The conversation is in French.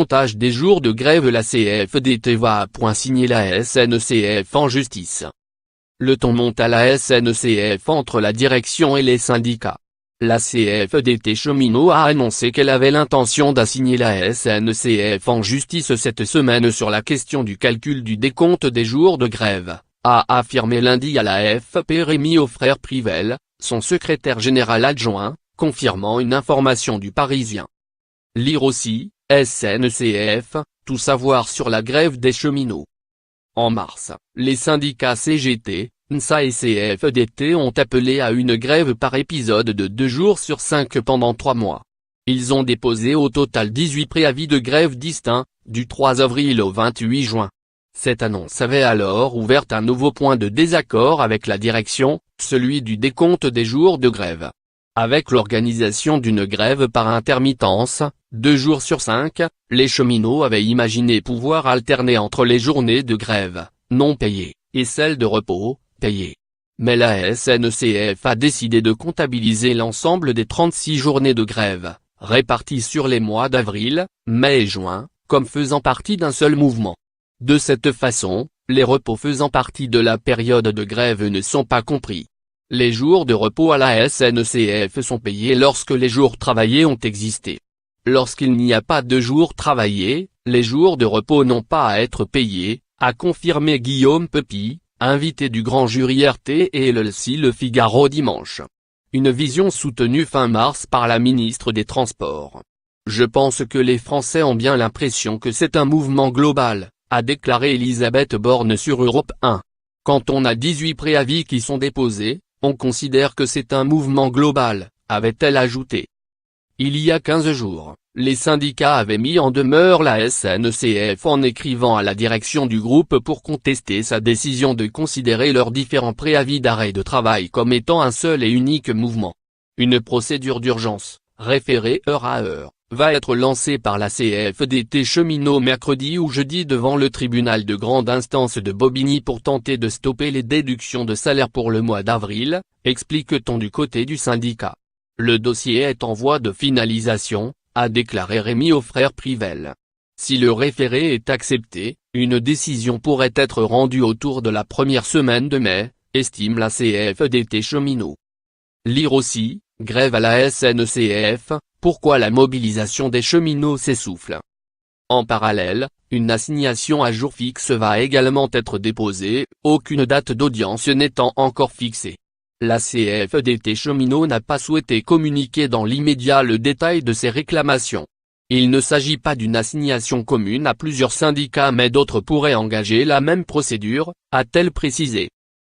comptage des jours de grève. La CFDT va à point signer la SNCF en justice. Le ton monte à la SNCF entre la direction et les syndicats. La CFDT cheminot a annoncé qu'elle avait l'intention d'assigner la SNCF en justice cette semaine sur la question du calcul du décompte des jours de grève, a affirmé lundi à la AFP Rémi Aufrère-Privelle, son secrétaire général adjoint, confirmant une information du Parisien. Lire aussi, SNCF, tout savoir sur la grève des cheminots. En mars, les syndicats CGT, NSA et CFDT ont appelé à une grève par épisode de 2 jours sur 5 pendant 3 mois. Ils ont déposé au total 18 préavis de grève distincts, du 3 avril au 28 juin. Cette annonce avait alors ouvert un nouveau point de désaccord avec la direction, celui du décompte des jours de grève. Avec l'organisation d'une grève par intermittence, 2 jours sur 5, les cheminots avaient imaginé pouvoir alterner entre les journées de grève, non payées, et celles de repos, payées. Mais la SNCF a décidé de comptabiliser l'ensemble des 36 journées de grève, réparties sur les mois d'avril, mai et juin, comme faisant partie d'un seul mouvement. De cette façon, les repos faisant partie de la période de grève ne sont pas compris. Les jours de repos à la SNCF sont payés lorsque les jours travaillés ont existé. Lorsqu'il n'y a pas de jours travaillés, les jours de repos n'ont pas à être payés, a confirmé Guillaume Pepy, invité du grand jury RT et Le Figaro dimanche. Une vision soutenue fin mars par la ministre des Transports. Je pense que les Français ont bien l'impression que c'est un mouvement global, a déclaré Elisabeth Borne sur Europe 1. Quand on a 18 préavis qui sont déposés, on considère que c'est un mouvement global, avait-elle ajouté. Il y a 15 jours, les syndicats avaient mis en demeure la SNCF en écrivant à la direction du groupe pour contester sa décision de considérer leurs différents préavis d'arrêt de travail comme étant un seul et unique mouvement. Une procédure d'urgence, référée heure à heure, va être lancée par la CFDT cheminot mercredi ou jeudi devant le tribunal de grande instance de Bobigny pour tenter de stopper les déductions de salaire pour le mois d'avril, explique-t-on du côté du syndicat. Le dossier est en voie de finalisation, a déclaré Rémi Aufrère-Privelle. Si le référé est accepté, une décision pourrait être rendue autour de la première semaine de mai, estime la CFDT cheminot. Lire aussi, grève à la SNCF, pourquoi la mobilisation des cheminots s'essouffle. En parallèle, une assignation à jour fixe va également être déposée, aucune date d'audience n'étant encore fixée. La CFDT cheminot n'a pas souhaité communiquer dans l'immédiat le détail de ses réclamations. Il ne s'agit pas d'une assignation commune à plusieurs syndicats mais d'autres pourraient engager la même procédure, a-t-elle précisé.